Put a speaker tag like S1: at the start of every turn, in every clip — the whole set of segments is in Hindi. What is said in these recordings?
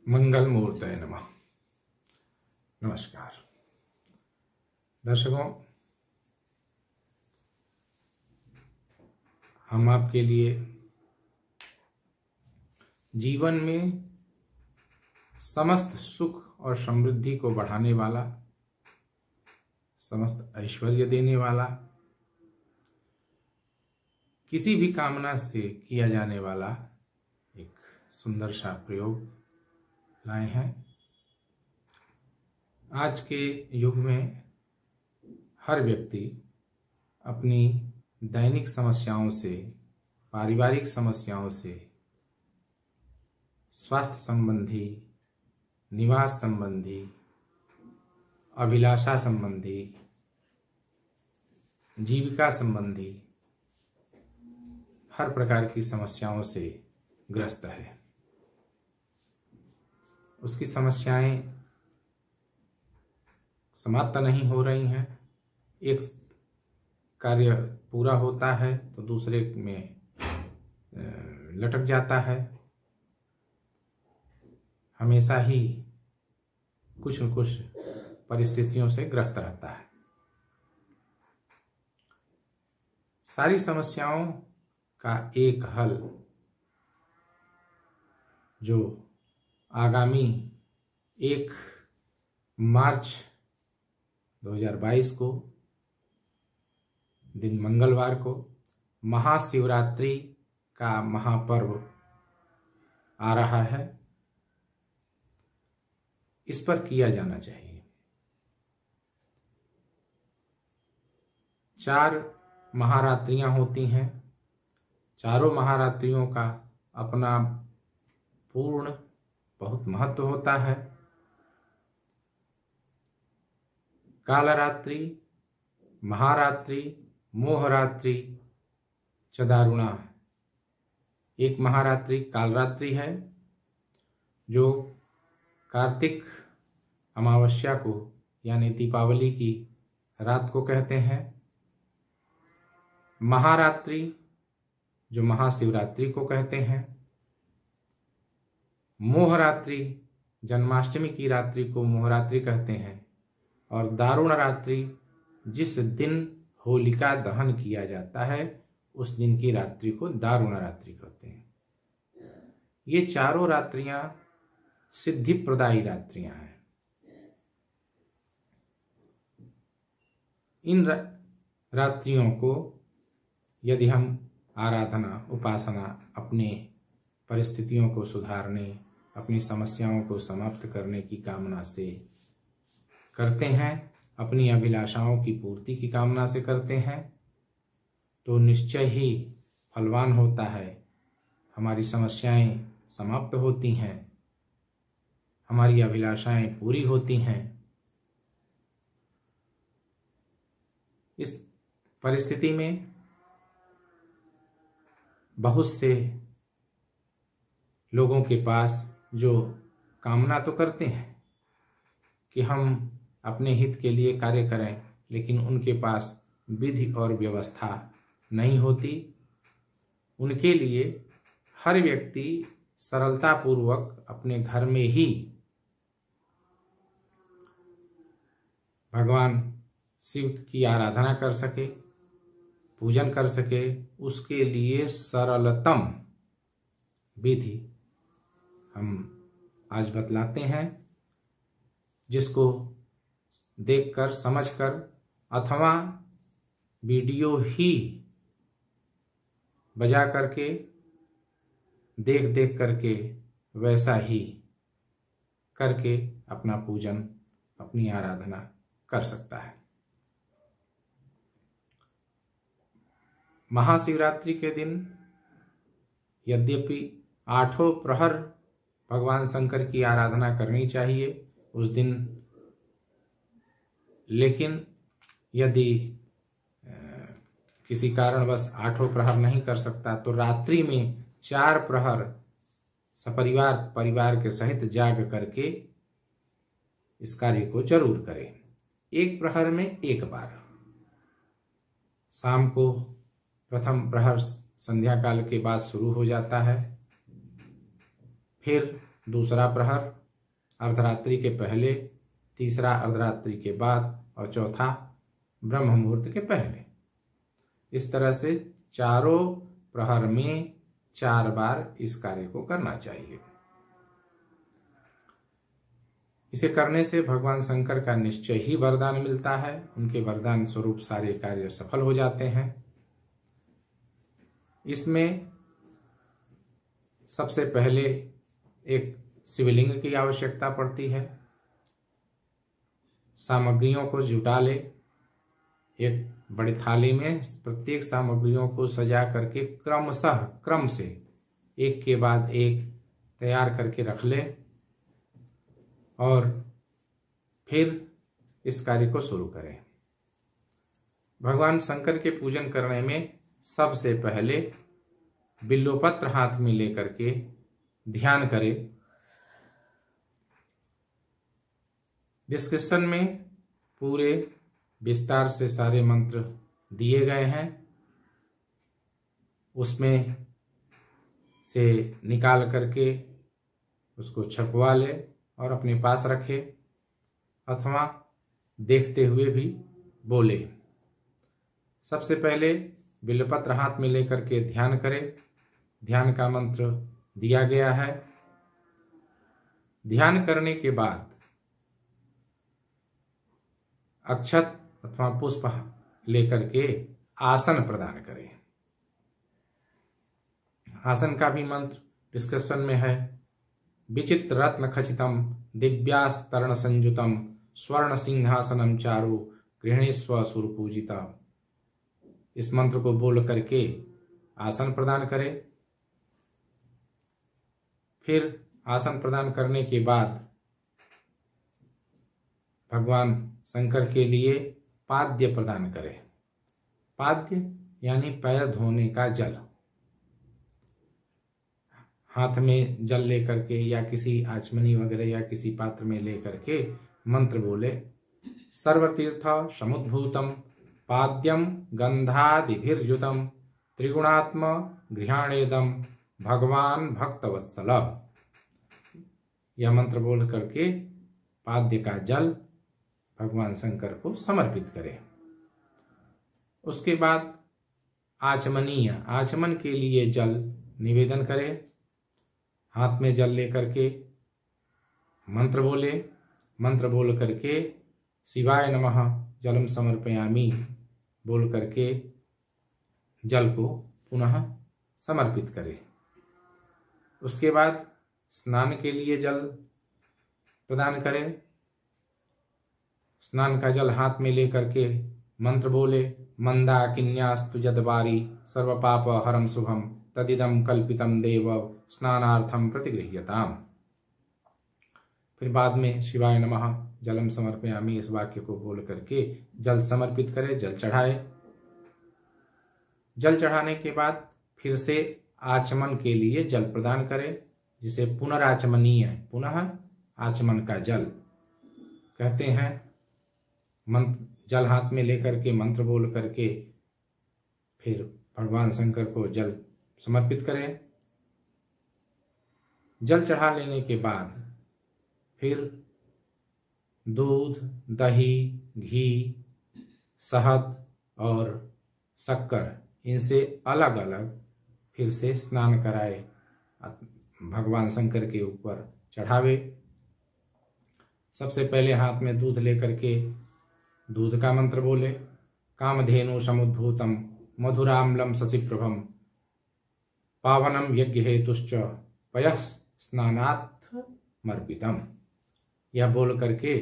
S1: मंगल मूर्तये नमः। नमस्कार दर्शकों, हम आपके लिए जीवन में समस्त सुख और समृद्धि को बढ़ाने वाला, समस्त ऐश्वर्य देने वाला, किसी भी कामना से किया जाने वाला एक सुंदर सा प्रयोग लाए हैं। आज के युग में हर व्यक्ति अपनी दैनिक समस्याओं से, पारिवारिक समस्याओं से, स्वास्थ्य संबंधी, निवास संबंधी, अभिलाषा संबंधी, जीविका संबंधी हर प्रकार की समस्याओं से ग्रस्त है। उसकी समस्याएं समाप्त नहीं हो रही हैं। एक कार्य पूरा होता है तो दूसरे में लटक जाता है। हमेशा ही कुछ न कुछ परिस्थितियों से ग्रस्त रहता है। सारी समस्याओं का एक हल जो आगामी 1 मार्च 2022 को दिन मंगलवार को महाशिवरात्रि का महापर्व आ रहा है, इस पर किया जाना चाहिए। 4 महारात्रियां होती हैं। चारों महारात्रियों का अपना पूर्ण बहुत महत्व होता है। कालरात्रि, महारात्रि, मोहरात्रि च दारुणा। एक महारात्रि कालरात्रि है जो कार्तिक अमावस्या को यानी दीपावली की रात को कहते हैं। महारात्रि जो महाशिवरात्रि को कहते हैं। मोहरात्रि जन्माष्टमी की रात्रि को मोहरात्रि कहते हैं। और दारुण रात्रि जिस दिन होलिका दहन किया जाता है उस दिन की रात्रि को दारुण रात्रि कहते हैं। ये चारों रात्रियां सिद्धि प्रदायी रात्रियां हैं। इन रात्रियों को यदि हम आराधना, उपासना, अपने परिस्थितियों को सुधारने, अपनी समस्याओं को समाप्त करने की कामना से करते हैं, अपनी अभिलाषाओं की पूर्ति की कामना से करते हैं, तो निश्चय ही फलवान होता है। हमारी समस्याएं समाप्त होती हैं, हमारी अभिलाषाएं पूरी होती हैं। इस परिस्थिति में बहुत से लोगों के पास जो कामना तो करते हैं कि हम अपने हित के लिए कार्य करें, लेकिन उनके पास विधि और व्यवस्था नहीं होती। उनके लिए हर व्यक्ति सरलतापूर्वक अपने घर में ही भगवान शिव की आराधना कर सके, पूजन कर सके, उसके लिए सरलतम विधि हम आज बतलाते हैं, जिसको देखकर, समझकर अथवा वीडियो ही बजा करके, देख करके वैसा ही करके अपना पूजन, अपनी आराधना कर सकता है। महाशिवरात्रि के दिन यद्यपि 8 प्रहर भगवान शंकर की आराधना करनी चाहिए उस दिन, लेकिन यदि किसी कारणवश 8 प्रहर नहीं कर सकता तो रात्रि में 4 प्रहर सपरिवार, परिवार के सहित जाग करके इस कार्य को जरूर करें। 1 प्रहर में 1 बार, शाम को प्रथम प्रहर संध्या काल के बाद शुरू हो जाता है, फिर दूसरा प्रहर, अर्धरात्रि के पहले, तीसरा अर्धरात्रि के बाद और चौथा ब्रह्म मुहूर्त के पहले। इस तरह से चारों प्रहर में 4 बार इस कार्य को करना चाहिए। इसे करने से भगवान शंकर का निश्चय ही वरदान मिलता है। उनके वरदान स्वरूप सारे कार्य सफल हो जाते हैं। इसमें सबसे पहले एक शिवलिंग की आवश्यकता पड़ती है। सामग्रियों को जुटा ले, एक बड़ी थाली में प्रत्येक सामग्रियों को सजा करके क्रमशः क्रम से एक के बाद एक तैयार करके रख ले और फिर इस कार्य को शुरू करें। भगवान शंकर के पूजन करने में सबसे पहले बिल्वपत्र हाथ में लेकर के ध्यान करें। डिस्क्रिप्शन में पूरे विस्तार से सारे मंत्र दिए गए हैं, उसमें से निकाल करके उसको छपवा ले और अपने पास रखे अथवा देखते हुए भी बोले। सबसे पहले बिल्वपत्र हाथ में लेकर के ध्यान करें। ध्यान का मंत्र दिया गया है। ध्यान करने के बाद अक्षत अथवा पुष्प लेकर के आसन प्रदान करें। आसन का भी मंत्र डिस्क्रिप्शन में है। विचित्र रत्न खचितम दिव्यास्तरण संयुतम स्वर्ण सिंहासनम चारु गृहणीस्व सुरपूजिता। इस मंत्र को बोल करके आसन प्रदान करें। फिर आसन प्रदान करने के बाद भगवान शंकर के लिए पाद्य प्रदान करें। पाद्य यानी पैर धोने का जल। हाथ में जल लेकर के या किसी आचमनी वगैरह या किसी पात्र में लेकर के मंत्र बोले। सर्वतीर्थ समुद्भूतम पाद्यम गंधादिभिर्युतम त्रिगुणात्म गृहाणेदम भगवान भक्तवत्सल। यह मंत्र बोल करके पाद्य का जल भगवान शंकर को समर्पित करें। उसके बाद आचमनीय, आचमन के लिए जल निवेदन करें। हाथ में जल लेकर के मंत्र बोले। मंत्र बोल करके शिवाय नमः जलम समर्पयामि बोल करके जल को पुनः समर्पित करें। उसके बाद स्नान के लिए जल प्रदान करें। स्नान का जल हाथ में लेकर के मंत्र बोले। मंदाकिन्यास्तु जदबारी सर्व पाप हरम शुभम तदिदम कल्पितम देव स्नानार्थम प्रतिगृह्यताम। फिर बाद में शिवाय नमः जलम समर्पयामि इस वाक्य को बोल करके जल समर्पित करें, जल चढ़ाए। जल चढ़ाने के बाद फिर से आचमन के लिए जल प्रदान करें, जिसे पुनराचमनीय, पुनः आचमन का जल कहते हैं। मंत्र जल हाथ में लेकर के मंत्र बोल करके फिर भगवान शंकर को जल समर्पित करें। जल चढ़ा लेने के बाद फिर दूध, दही, घी, शहद और शक्कर इनसे अलग अलग फिर से स्नान कराए, भगवान शंकर के ऊपर चढ़ावे। सबसे पहले हाथ में दूध लेकर के दूध का मंत्र बोले। कामधेनु समुद्भूतम मधुराम्लम शशिप्रभम पावनम यज्ञ हेतुश्च पयस स्नानार्थ मर्पितम। यह बोल करके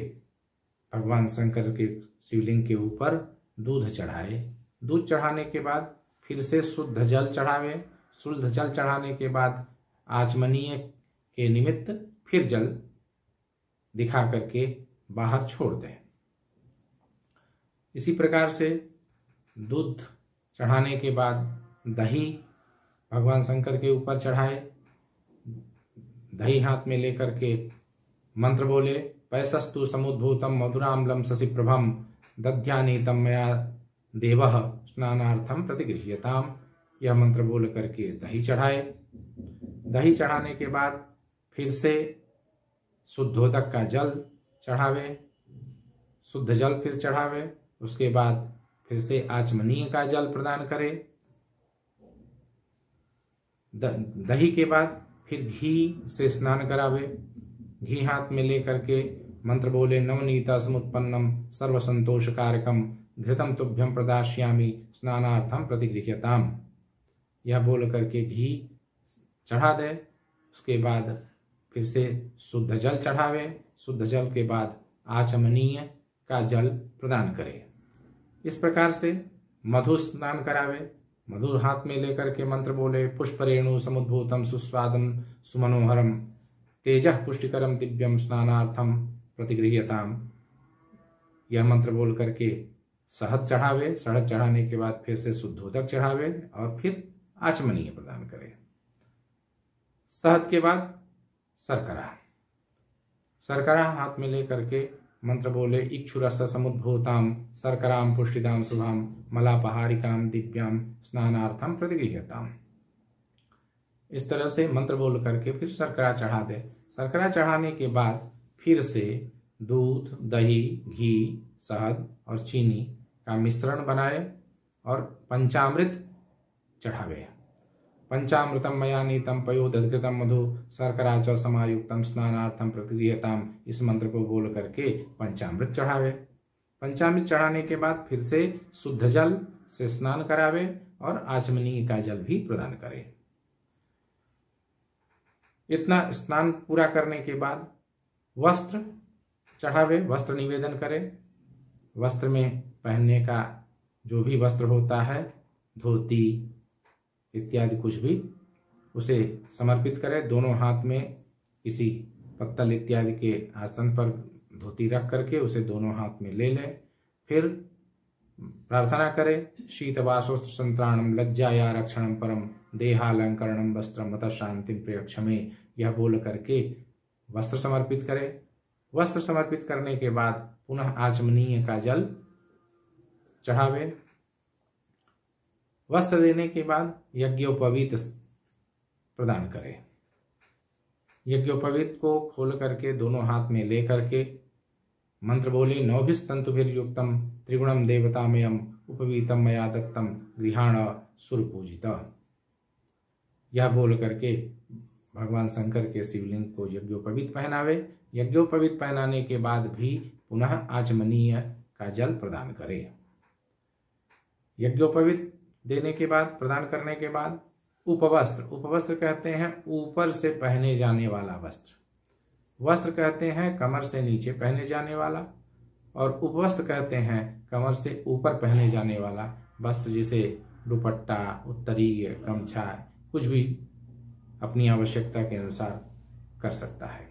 S1: भगवान शंकर के शिवलिंग के ऊपर दूध चढ़ाए। दूध चढ़ाने के बाद फिर से शुद्ध जल चढ़ावे। शुद्ध जल चढ़ाने के बाद आचमनीय के निमित्त फिर जल दिखा करके बाहर छोड़ दें। इसी प्रकार से दूध चढ़ाने के बाद दही भगवान शंकर के ऊपर चढ़ाए। दही हाथ में लेकर के मंत्र बोले। पैसस्तु समुद्भूतम मधुराम्लम शशिप्रभम दध्यानीतम मया देवः स्नानार्थम प्रतिगृह्यताम। यह मंत्र बोल करके दही चढ़ाए। दही चढ़ाने के बाद फिर से शुद्धोदक का जल चढ़ावे, शुद्ध जल फिर चढ़ावे। उसके बाद फिर से आचमनीय का जल प्रदान करे। दही के बाद फिर घी से स्नान करावे। घी हाथ में लेकर के मंत्र बोले, नवनीता समुत्पन्नम सर्व संतोष कारकम घृतम तुभ्यम प्रदास्यामि स्नानार्थम प्रतिगृह्यताम। यह बोल करके घी चढ़ा दे। उसके बाद फिर से शुद्ध जल चढ़ावे। शुद्ध जल के बाद आचमनीय का जल प्रदान करे। इस प्रकार से मधु स्नान करावे। मधु हाथ में लेकर के मंत्र बोले, पुष्परेणु समुद्भूतम सुस्वादम सुमनोहरम तेजः पुष्टिकरम दिव्यम स्नानार्थम प्रतिगृह्यताम। यह मंत्र बोल करके शहद चढ़ावे। शहद चढ़ाने के बाद फिर से शुद्धोदक चढ़ावे और फिर आचमनीय प्रदान करे। शहद के बाद शर्करा। शर्करा हाथ में लेकर के मंत्र बोले, इक्षुरस समुद्भूताम शर्कराम पुष्टिदाम शुभाम मलापहारिकाम दिव्याम स्नानार्थम प्रतिगृह्यताम। इस तरह से मंत्र बोल करके फिर शर्करा चढ़ा दे। शर्करा चढ़ाने के बाद फिर से दूध, दही, घी, शहद और चीनी का मिश्रण बनाए और पंचामृत चढ़ावे। पंचामृतम मया नीतम पयोदधृतम मधु शर्करा च समायुक्तम स्नानार्थम प्रतिगृह्यताम। इस मंत्र को बोल करके पंचामृत चढ़ावे। पंचामृत चढ़ाने के बाद फिर से शुद्ध जल से स्नान करावे और आचमनीय का जल भी प्रदान करे। इतना स्नान पूरा करने के बाद वस्त्र चढ़ावे, वस्त्र निवेदन करे। वस्त्र में पहनने का जो भी वस्त्र होता है, धोती इत्यादि कुछ भी, उसे समर्पित करे। दोनों हाथ में किसी पत्तल इत्यादि के आसन पर धोती रख करके उसे दोनों हाथ में ले ले। फिर प्रार्थना करे, शीतवासोस्त्र संत्राणम लज्जाया रक्षणम परम देहालंकरणम वस्त्रम अतः शांतिम प्रयक्षमे। यह बोल करके वस्त्र समर्पित करे। वस्त्र समर्पित करने के बाद पुनः आचमनीय का जल चढ़ावे। वस्त्र देने के बाद यज्ञोपवीत प्रदान करे। यज्ञोपवीत को खोल करके दोनों हाथ में ले करके मंत्र बोले, नौभिस्तंतुभिर्युक्तम त्रिगुणम देवतामयम उपवीतम मया दत्तम गृहाण सुरपूजित। यह बोल करके भगवान शंकर के शिवलिंग को यज्ञोपवीत पहनावे। यज्ञोपवीत पहनाने के बाद भी पुनः आचमनीय का जल प्रदान करे। यज्ञोपवीत देने के बाद, प्रदान करने के बाद उपवस्त्र। उपवस्त्र कहते हैं ऊपर से पहने जाने वाला वस्त्र। वस्त्र कहते हैं कमर से नीचे पहने जाने वाला, और उपवस्त्र कहते हैं कमर से ऊपर पहने जाने वाला वस्त्र, जिसे दुपट्टा, उत्तरीय, गमछा, कुछ भी अपनी आवश्यकता के अनुसार कर सकता है।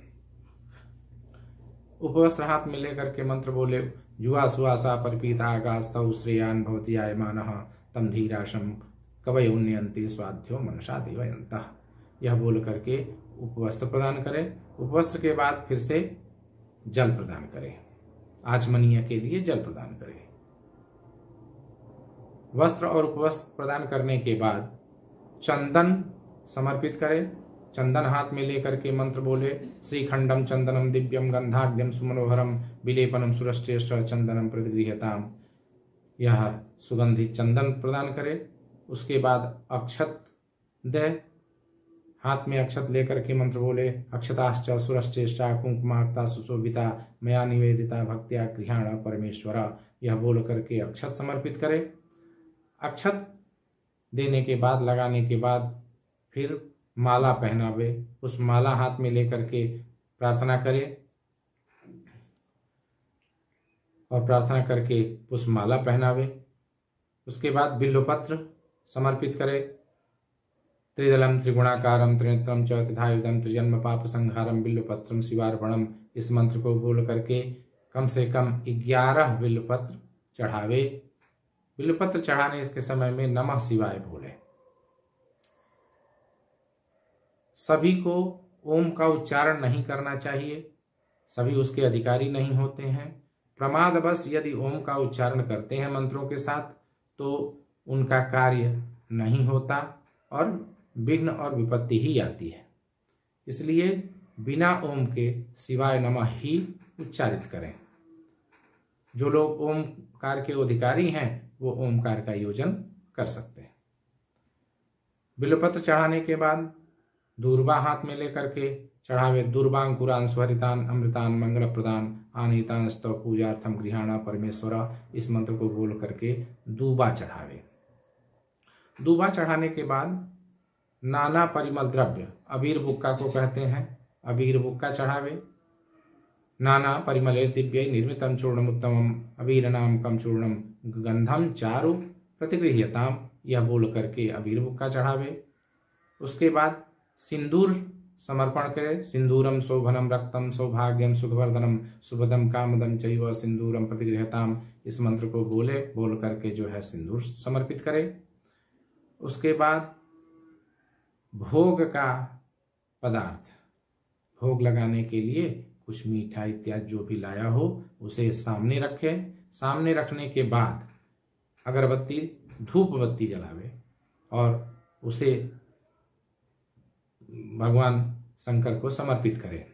S1: उपवस्त्र हाथ में लेकर के मंत्र बोले, जुआ सुआसा परपीता आगा सौ श्रेयान भवति आयमानः तम धीराशम कवयोन्यंती स्वाध्यो मनसा देवयन्तः। यह बोल करके उपवस्त्र प्रदान करे। उपवस्त्र के बाद फिर से जल प्रदान करे। आचमनीय के लिए जल प्रदान करे। वस्त्र और उपवस्त्र प्रदान करने के बाद चंदन समर्पित करे। चंदन हाथ में लेकर के मंत्र बोले, श्रीखंडम चंदनम दिव्यम गंधाढ्यम सुमनोहरम विलेपनम सुरश्रेष्ठ चंदनम प्रतिगृह्यताम। यह सुगंधित चंदन प्रदान करे। उसके बाद अक्षत दे। हाथ में अक्षत लेकर के मंत्र बोले, अक्षताश्च सुरश्रेष्ठा कुंकुमाक्ता सुशोभिता मया निवेदिता भक्त्या गृहाण परमेश्वर। यह बोल करके अक्षत समर्पित करे। अक्षत देने के बाद, लगाने के बाद फिर माला पहनावे। उस माला हाथ में लेकर के प्रार्थना करे और प्रार्थना करके पुष्पमाला पहनावे। उसके बाद बिल्वपत्र समर्पित करे। त्रिदलम त्रिगुणाकारम त्रिनेत्रम च तथायुधम त्रिजन्म पाप संहारम बिल्वपत्रम शिवार्पणम। इस मंत्र को बोल करके कम से कम 11 बिल्वपत्र चढ़ावे। बिल्वपत्र चढ़ाने के समय में नमः शिवाय बोले। सभी को ओम का उच्चारण नहीं करना चाहिए, सभी उसके अधिकारी नहीं होते हैं। प्रमादवश यदि ओम का उच्चारण करते हैं मंत्रों के साथ तो उनका कार्य नहीं होता और विघ्न और विपत्ति ही आती है। इसलिए बिना ओम के शिवाय नमः ही उच्चारित करें। जो लोग ओमकार के अधिकारी हैं वो ओमकार का योजन कर सकते हैं। बिल्वपत्र चढ़ाने के बाद दूर्वा हाथ में लेकर के चढ़ावे। दूर्वांकुरान स्वरितान अमृतान मंगल प्रदान आनीतान स्तव पूजार्थम गृहाणा परमेश्वर, इस मंत्र को बोल करके दूबा चढ़ावे। दूबा चढ़ाने के बाद नाना परिमल द्रव्य, अबीर बुक्का को कहते हैं, अबीर बुक्का चढ़ावे। नाना परिमले दिव्य निर्मितम चूर्णमुत्तमम अबीरनाम कम चूर्णम गंधम चारु प्रतिगृह्यताम, यह बोल करके अबीर बुक्का चढ़ावे। उसके बाद सिंदूर समर्पण करे। सिंदूरम शोभनम रक्तम सौभाग्यम सुखवर्धनम शुभदम कामदम चैव सिंदूरम प्रतिगृह्यताम, इस मंत्र को बोल करके जो है सिंदूर समर्पित करे। उसके बाद भोग का पदार्थ, भोग लगाने के लिए कुछ मीठा इत्यादि जो भी लाया हो उसे सामने रखे। सामने रखने के बाद अगरबत्ती धूप बत्ती जलावे और उसे भगवान शंकर को समर्पित करे।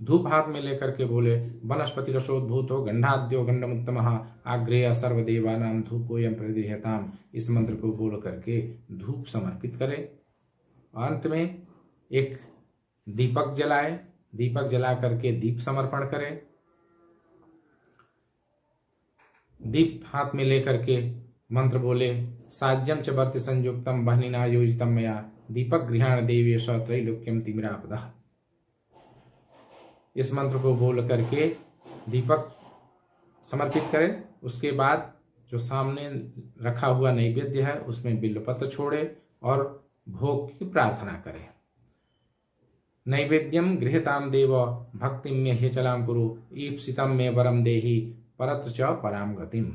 S1: धूप हाथ में लेकर के बोले वनस्पति रसोद्भूतो गंधाद्यो गंडमुत्तमः आग्रेय सर्वदेवानां धूपोयं प्रतिगृह्यताम, इस मंत्र को बोल करके धूप समर्पित करे। अंत में एक दीपक जलाए। दीपक जला करके दीप समर्पण करे। दीप हाथ में लेकर के मंत्र बोले साज्यम च वर्ति संयुक्तम बहनिना योजितम मया दीपक गृहाण देवेश त्रैलोक्यम तिमिरापदः, इस मंत्र को बोल करके दीपक समर्पित करे। उसके बाद जो सामने रखा हुआ नैवेद्य है उसमें बिल्वपत्र छोड़े और भोग की प्रार्थना करे। नैवेद्यम गृह्यताम देव भक्तिम मे ह्यचलाम कुरु ईप्सितम मे वरम देहि परत्र च पराम गतिम।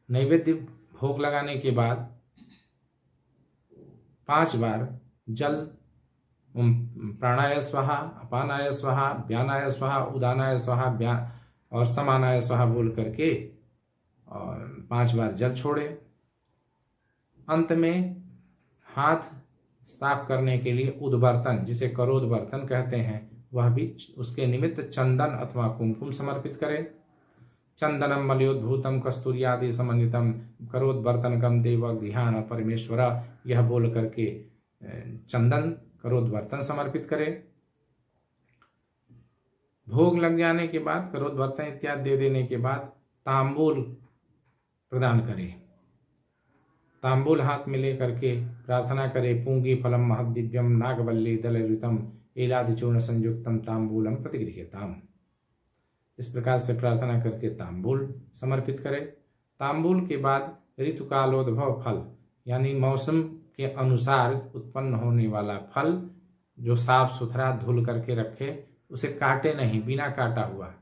S1: नैवेद्य भोग लगाने के बाद 5 बार जल प्राणाय स्वाहा अपानाय स्वाहा व्यानाय स्वाहा उदानाय स्वाहा और समानाय स्वाहा बोल करके और 5 बार जल छोड़े। अंत में हाथ साफ करने के लिए उद्बर्तन, जिसे करोद बर्तन कहते हैं, वह भी उसके निमित्त चंदन अथवा कुमकुम समर्पित करे। चंदनम मलयोद्भूतम कस्तूरियादि समन्वितम करोद्बर्तनकम देव गृहाण परमेश्वर, यह बोल करके चंदन करोद्बर्तन समर्पित करे। भोग लग जाने के बाद करोद्बर्तन इत्यादि दे देने के बाद तांबूल प्रदान करे। तांबूल हाथ में लेकर के प्रार्थना करे पूंगी फलम महदिव्यम नागवल्ली दलयुतम एलादिचूर्ण संयुक्तम तांबूलम प्रतिगृह्यताम, इस प्रकार से प्रार्थना करके तांबूल समर्पित करे। तांबूल के बाद ऋतुकालोद्भव फल, यानी मौसम के अनुसार उत्पन्न होने वाला फल जो साफ सुथरा धुल करके रखे, उसे काटे नहीं, बिना काटा हुआ।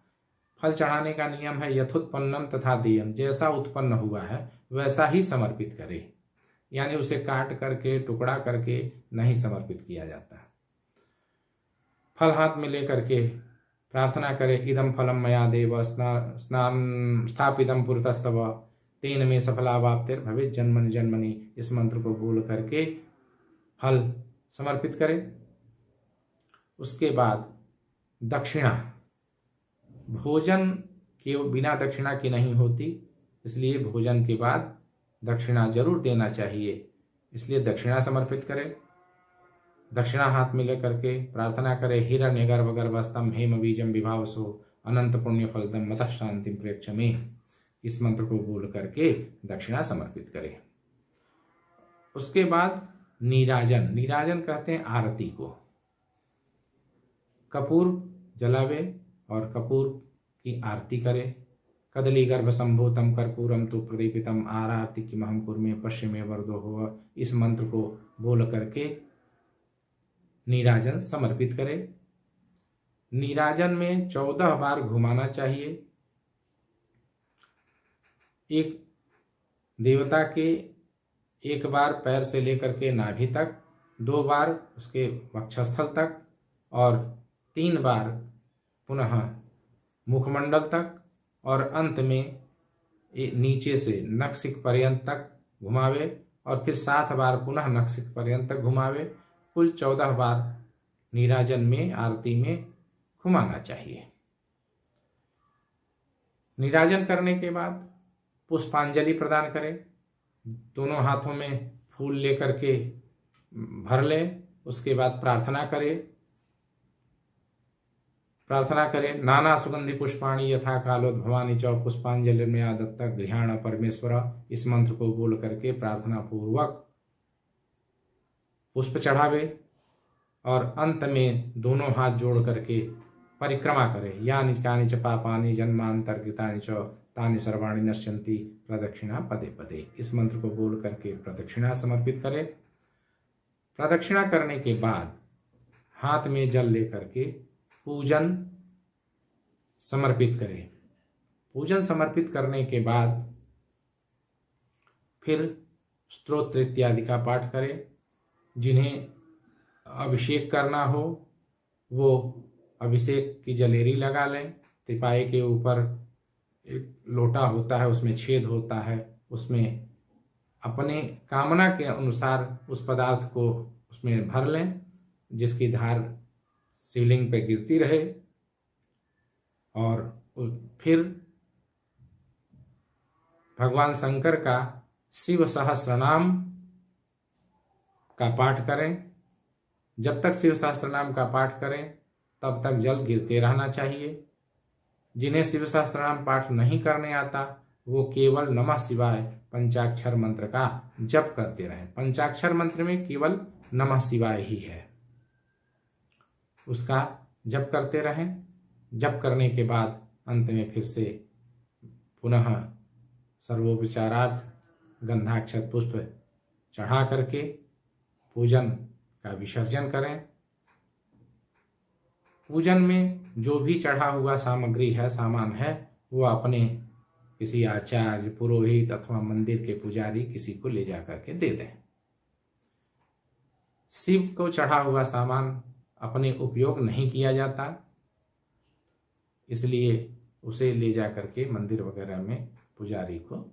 S1: फल चढ़ाने का नियम है यथोत्पन्नम तथा देयम, जैसा उत्पन्न हुआ है वैसा ही समर्पित करे, यानी उसे काट करके टुकड़ा करके नहीं समर्पित किया जाता। फल हाथ में लेकर के प्रार्थना करे इदम फलम मया देव स्नान स्थापितम पुरतस्तव तेन में सफलावाप्तिर भविष्य जन्मनि जन्मनि, इस मंत्र को बोल करके फल समर्पित करे। उसके बाद दक्षिणा, भोजन के बिना दक्षिणा की नहीं होती, इसलिए भोजन के बाद दक्षिणा जरूर देना चाहिए, इसलिए दक्षिणा समर्पित करे। दक्षिणा हाथ में लेकर के प्रार्थना करे हिरण्य गर्भ गर्भस्तम हेम बीजम विभावसो अनंत पुण्य फलदम मतः शांति प्रेक्ष में, इस मंत्र को बोल करके दक्षिणा समर्पित करे। उसके बाद नीराजन, नीराजन कहते हैं आरती को। कपूर जलावे और कपूर की आरती करे। कदली गर्भ संभूतम कर्पूरम तो प्रदीपितम आरती की महम कुर्मे पश्चिमे वर्दो हो, इस मंत्र को बोल करके नीराजन समर्पित करे। नीराजन में 14 बार घुमाना चाहिए। एक देवता के 1 बार पैर से लेकर के नाभि तक, 2 बार उसके वक्षस्थल तक और 3 बार पुनः मुखमंडल तक और अंत में नीचे से नखशिख पर्यंत तक घुमावे और फिर 7 बार पुनः नखशिख पर्यंत तक घुमावे। कुल 14 बार नीराजन में, आरती में घुमाना चाहिए। नीराजन करने के बाद पुष्पांजलि प्रदान करें। दोनों हाथों में फूल लेकर के भर लें। उसके बाद प्रार्थना करें। नाना सुगंधि पुष्पाणि यथा कालोद्भवानि च पुष्पांजलि में आदत्त गृहाण परमेश्वर। इस मंत्र को बोल करके प्रार्थना पूर्वक पुष्प चढ़ावे और अंत में दोनों हाथ जोड़ करके परिक्रमा करें। यानि कानि च पापानि जन्मांतर्गतानि च तानि सर्वाणि नश्यन्ति प्रदक्षिणा पदे पदे। इस मंत्र को बोल करके प्रदक्षिणा समर्पित करें। प्रदक्षिणा करने के बाद हाथ में जल लेकर के पूजन समर्पित करें। पूजन समर्पित करने के बाद फिर स्तोत्र इत्यादि का पाठ करें। जिन्हें अभिषेक करना हो वो अभिषेक की जलेरी लगा लें। तिपाई के ऊपर एक लोटा होता है, उसमें छेद होता है, उसमें अपने कामना के अनुसार उस पदार्थ को उसमें भर लें, जिसकी धार शिवलिंग पे गिरती रहे। और फिर भगवान शंकर का शिव सहस्त्रनाम का पाठ करें। जब तक शिव सहस्त्रनाम का पाठ करें तब तक जल गिरते रहना चाहिए। जिन्हें शिव सहस्त्रनाम पाठ नहीं करने आता वो केवल नमः शिवाय पंचाक्षर मंत्र का जप करते रहें। पंचाक्षर मंत्र में केवल नमः शिवाय ही है, उसका जप करते रहें। जप करने के बाद अंत में फिर से पुनः सर्वोपचारार्थ गंधाक्षत पुष्प चढ़ा करके पूजन का विसर्जन करें। पूजन में जो भी चढ़ा हुआ सामग्री है, सामान है, वो अपने किसी आचार्य, पुरोहित अथवा मंदिर के पुजारी किसी को ले जा करके दे दें। शिव को चढ़ा हुआ सामान अपने उपयोग नहीं किया जाता, इसलिए उसे ले जा करके मंदिर वगैरह में पुजारी को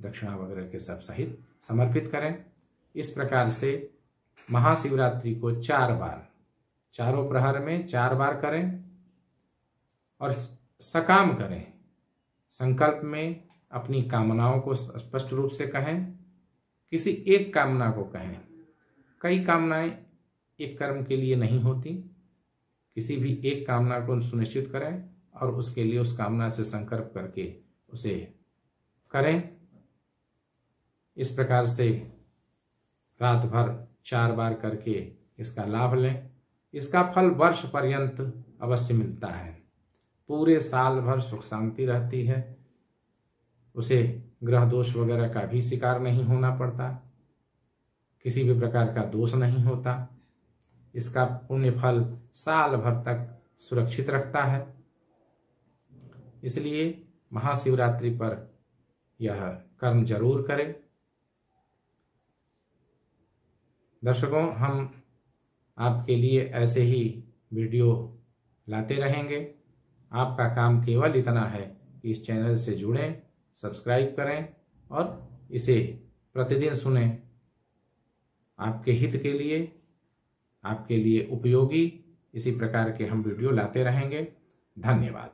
S1: दक्षिणा वगैरह के सब सहित समर्पित करें। इस प्रकार से महाशिवरात्रि को 4 बार, चारों प्रहर में 4 बार करें और सकाम करें। संकल्प में अपनी कामनाओं को स्पष्ट रूप से कहें। किसी एक कामना को कहें। कई कामनाएं एक कर्म के लिए नहीं होती। किसी भी एक कामना को सुनिश्चित करें और उसके लिए उस कामना से संकल्प करके उसे करें। इस प्रकार से रात भर 4 बार करके इसका लाभ लें। इसका फल वर्ष पर्यंत अवश्य मिलता है। पूरे साल भर सुख शांति रहती है। उसे ग्रह दोष वगैरह का भी शिकार नहीं होना पड़ता। किसी भी प्रकार का दोष नहीं होता। इसका पुण्य फल साल भर तक सुरक्षित रखता है। इसलिए महाशिवरात्रि पर यह कर्म जरूर करें। दर्शकों, हम आपके लिए ऐसे ही वीडियो लाते रहेंगे। आपका काम केवल इतना है कि इस चैनल से जुड़ें, सब्सक्राइब करें और इसे प्रतिदिन सुनें। आपके हित के लिए, आपके लिए उपयोगी इसी प्रकार के हम वीडियो लाते रहेंगे। धन्यवाद।